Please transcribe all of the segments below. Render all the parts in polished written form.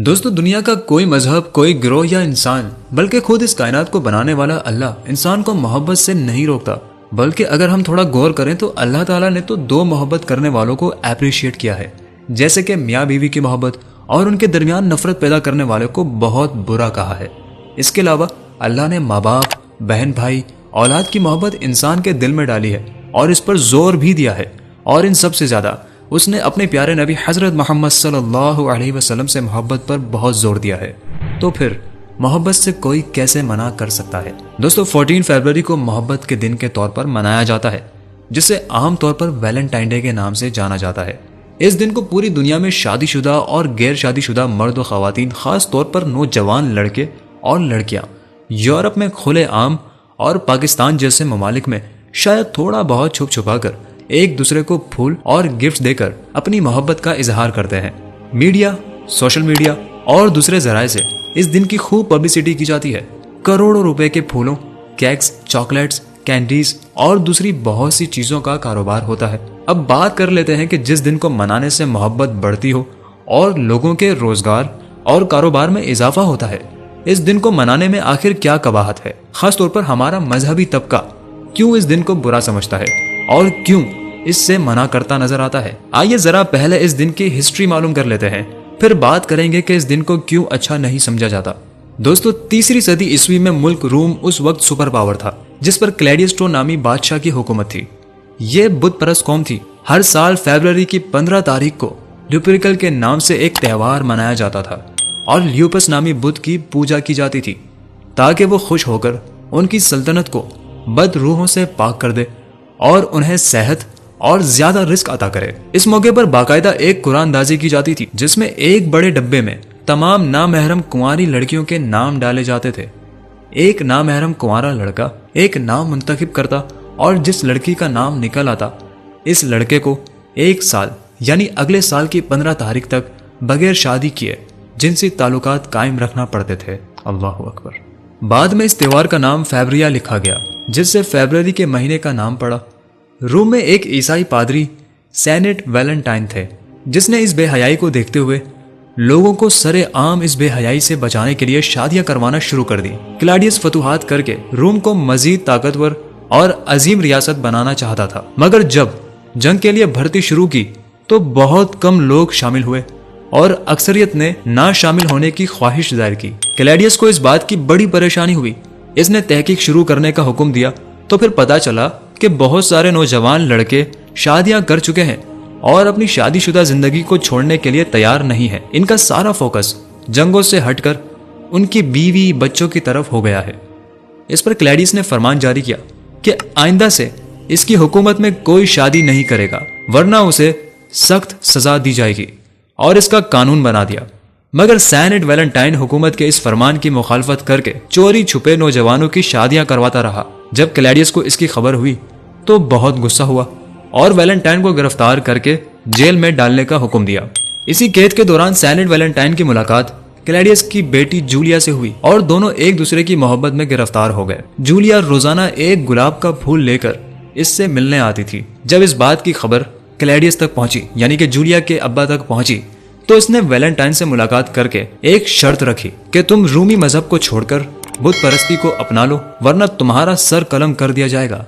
دوستو دنیا کا کوئی مذہب، کوئی گروہ یا انسان بلکہ خود اس کائنات کو بنانے والا اللہ انسان کو محبت سے نہیں روکتا، بلکہ اگر ہم تھوڑا غور کریں تو اللہ تعالیٰ نے تو دو محبت کرنے والوں کو اپریشیٹ کیا ہے، جیسے کہ میاں بیوی کی محبت اور ان کے درمیان نفرت پیدا کرنے والے کو بہت برا کہا ہے۔ اس کے علاوہ اللہ نے ماں باپ، بہن بھائی، اولاد کی محبت انسان کے دل میں ڈالی ہے اور اس پر زور بھی دیا ہے، اور ان سب سے زیادہ اس نے اپنے پیارے نبی حضرت محمد صلی اللہ علیہ وسلم سے محبت پر بہت زور دیا ہے۔ تو پھر محبت سے کوئی کیسے منع کر سکتا ہے؟ دوستو 14 فروری کو محبت کے دن کے طور پر منایا جاتا ہے، جسے عام طور پر ویلنٹائن ڈے کے نام سے جانا جاتا ہے۔ اس دن کو پوری دنیا میں شادی شدہ اور غیر شادی شدہ مرد و خواتین، خاص طور پر نوجوان لڑکے اور لڑکیاں، یورپ میں کھلے عام اور پاکستان جیسے ممالک میں شاید تھوڑا بہت چھپ چھپا کر ایک دوسرے کو پھول اور گفٹ دے کر اپنی محبت کا اظہار کرتے ہیں۔ میڈیا، سوشل میڈیا اور دوسرے ذرائع سے اس دن کی خوب پبلسٹی کی جاتی ہے۔ کروڑوں روپے کے پھولوں، کیکس، چاکلیٹس، کینڈیز اور دوسری بہت سی چیزوں کا کاروبار ہوتا ہے۔ اب بات کر لیتے ہیں کہ جس دن کو منانے سے محبت بڑھتی ہو اور لوگوں کے روزگار اور کاروبار میں اضافہ ہوتا ہے، اس دن کو منانے میں آخر کیا قباحت ہے؟ خاص طور پر ہمارا مذہبی طبقہ کیوں اس دن کو برا سمجھتا ہے اور کیوں اس سے منع کرتا نظر آتا ہے؟ آئیے ذرا پہلے اس دن کی ہسٹری معلوم کر لیتے ہیں، پھر بات کریں گے کہ اس دن کو کیوں اچھا نہیں سمجھا جاتا۔ دوستو 3 صدی عیسوی میں ملک روم اس وقت سپر پاور تھا، جس پر کلیڈیسٹو نامی بادشاہ کی حکومت تھی۔ یہ بت پرست قوم تھی۔ ہر سال فیبروری کی 15 تاریخ کو لیوپرکل کے نام سے ایک تہوار منایا جاتا تھا اور لیوپس نامی بت کی پوجا کی جاتی تھی، تاکہ وہ خوش ہو کر ان کی سلطنت کو بد روحوں سے پاک کر دے اور انہیں صحت اور زیادہ رزق عطا کرے۔ اس موقع پر باقاعدہ ایک قرآن دازی کی جاتی تھی، جس میں ایک بڑے ڈبے میں تمام نامحرم کنواری لڑکیوں کے نام ڈالے جاتے تھے۔ ایک نامحرم کنوارا لڑکا ایک نام منتخب کرتا اور جس لڑکی کا نام نکل آتا، اس لڑکے کو 1 سال یعنی اگلے سال کی 15 تاریخ تک بغیر شادی کیے جنسی تعلقات قائم رکھنا پڑتے تھے۔ اللہ اکبر۔ بعد میں اس تہوار کا نام فیبریا لکھا گیا، جس سے فیبروری کے مہینے کا نام پڑا۔ روم میں ایک عیسائی پادری سینٹ ویلنٹائن تھے، جس نے اس بے حیائی کو دیکھتے ہوئے لوگوں کو سرے عام اس بے حیائی سے بچانے کے لیے شادیاں کروانا شروع کر دی۔ کلاڈیس فتوحات کر کے روم کو مزید طاقتور اور عظیم ریاست بنانا چاہتا تھا، مگر جب جنگ کے لیے بھرتی شروع کی تو بہت کم لوگ شامل ہوئے اور اکثریت نے نہ شامل ہونے کی خواہش ظاہر کی۔ کلیڈیس کو اس بات کی بڑی پریشانی ہوئی۔ اس نے تحقیق شروع کرنے کا حکم دیا تو پھر پتا چلا کہ بہت سارے نوجوان لڑکے شادیاں کر چکے ہیں اور اپنی شادی شدہ زندگی کو چھوڑنے کے لیے تیار نہیں ہیں۔ ان کا سارا فوکس جنگوں سے ہٹ کر ان کی بیوی بچوں کی طرف ہو گیا ہے۔ اس پر کلیڈیس نے فرمان جاری کیا کہ آئندہ سے اس کی حکومت میں کوئی شادی نہیں کرے گا، ورنہ اسے سخت سزا دی جائے گی، اور اس کا قانون بنا دیا۔ مگر سینٹ ویلنٹائن حکومت کے اس فرمان کی مخالفت کر کے چوری چھپے نوجوانوں کی شادیاں کرواتا رہا۔ جب کلیڈیس کو اس کی خبر ہوئی تو بہت غصہ ہوا اور ویلنٹائن کو گرفتار کر کے جیل میں ڈالنے کا حکم دیا۔ اسی قید کے دوران سینٹ ویلنٹائن کی ملاقات کلیڈیس کی بیٹی جولیا سے ہوئی اور دونوں ایک دوسرے کی محبت میں گرفتار ہو گئے۔ جولیا روزانہ ایک گلاب کا پھول لے کر اس سے ملنے آتی تھی۔ جب اس بات کی خبر کلیڈیس تک پہنچی، یعنی کہ جولیا کے ابا تک پہنچی، تو اس نے ویلنٹائن سے ملاقات کر کے ایک شرط رکھی کہ تم رومی مذہب کو چھوڑ کر بت پرستی کو اپنا لو، ورنہ تمہارا سر قلم کر دیا جائے گا۔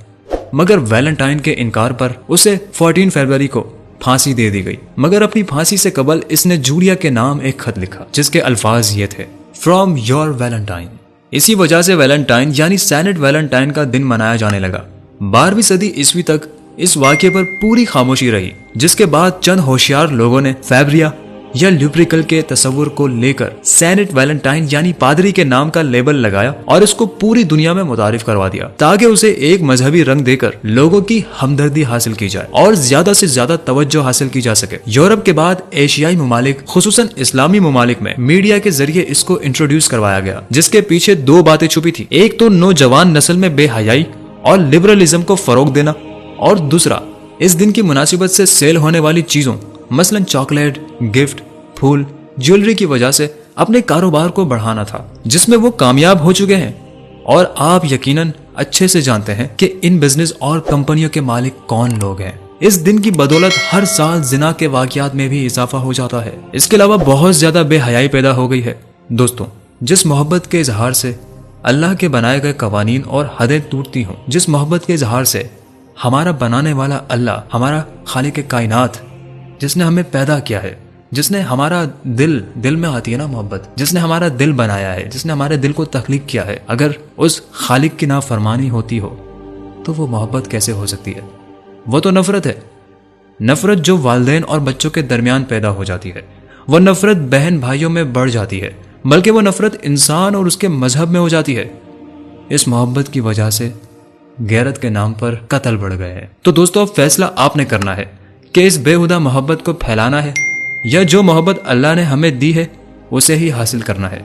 مگر ویلنٹائن کے انکار پر اسے 14 فروری کو پھانسی دے دی گئی۔ مگر اپنی پھانسی سے قبل اس نے جولیا کے نام ایک خط لکھا، جس کے الفاظ یہ تھے: فرام یور ویلنٹائن۔ اسی وجہ سے ویلنٹائن یعنی سینٹ ویلنٹائن کا دن منایا جانے لگا۔ 12ویں صدی عیسوی تک اس واقعے پر پوری خاموشی رہی، جس کے بعد چند ہوشیار لوگوں نے فیبریا یا لیوپرکل کے تصور کو لے کر سینٹ ویلنٹائن یعنی پادری کے نام کا لیبل لگایا اور اس کو پوری دنیا میں متعارف کروا دیا، تاکہ اسے ایک مذہبی رنگ دے کر لوگوں کی ہمدردی حاصل کی جائے اور زیادہ سے زیادہ توجہ حاصل کی جا سکے۔ یورپ کے بعد ایشیائی ممالک، خصوصاً اسلامی ممالک میں میڈیا کے ذریعے اس کو انٹروڈیوس کروایا گیا، جس کے پیچھے 2 باتیں چھپی تھی۔ ایک تو نوجوان نسل میں بے حیائی اور لبرلزم کو فروغ دینا، اور دوسرا اس دن کی مناسبت سے سیل ہونے والی چیزوں مثلاً چاکلیٹ، گفٹ، پھول، جیولری کی وجہ سے اپنے کاروبار کو بڑھانا تھا، جس میں وہ کامیاب ہو چکے ہیں۔ اور آپ یقیناً اچھے سے جانتے ہیں کہ ان بزنس اور کمپنیوں کے مالک کون لوگ ہیں۔ اس دن کی بدولت ہر سال زنا کے واقعات میں بھی اضافہ ہو جاتا ہے۔ اس کے علاوہ بہت زیادہ بے حیائی پیدا ہو گئی ہے۔ دوستوں، جس محبت کے اظہار سے اللہ کے بنائے گئے قوانین اور حدیں ٹوٹتی ہوں، جس محبت کے اظہار سے ہمارا بنانے والا اللہ، ہمارا خالق کائنات، جس نے ہمیں پیدا کیا ہے، جس نے ہمارا دل میں آتی ہے نا محبت، جس نے ہمارا دل بنایا ہے، جس نے ہمارے دل کو تخلیق کیا ہے، اگر اس خالق کی نافرمانی ہوتی ہو تو وہ محبت کیسے ہو سکتی ہے؟ وہ تو نفرت ہے۔ نفرت جو والدین اور بچوں کے درمیان پیدا ہو جاتی ہے، وہ نفرت بہن بھائیوں میں بڑھ جاتی ہے، بلکہ وہ نفرت انسان اور اس کے مذہب میں ہو جاتی ہے۔ اس محبت کی وجہ سے غیرت کے نام پر قتل بڑھ گئے ہیں۔ تو دوستو، اب فیصلہ آپ نے کرنا ہے کہ اس بےہودہ محبت کو پھیلانا ہے یا جو محبت اللہ نے ہمیں دی ہے اسے ہی حاصل کرنا ہے۔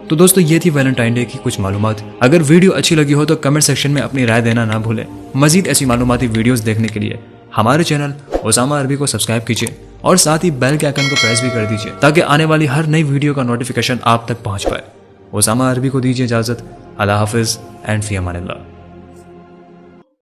تو دوستو، یہ تھی ویلنٹائن ڈے کی کچھ معلومات۔ اگر ویڈیو اچھی لگی ہو تو کمنٹ سیکشن میں اپنی رائے دینا نہ بھولیں۔ مزید ایسی معلوماتی ویڈیوز دیکھنے کے لیے ہمارے چینل اسامہ عربی کو سبسکرائب کیجیے اور ساتھ ہی بیل کے آئکن کو پریس بھی کر دیجیے تاکہ آنے والی ہر نئی ویڈیو کا نوٹیفیکیشن آپ تک پہنچ پائے۔ اسامہ عربی کو دیجیے اجازت۔ اللہ حافظ اینڈ فی امان اللہ۔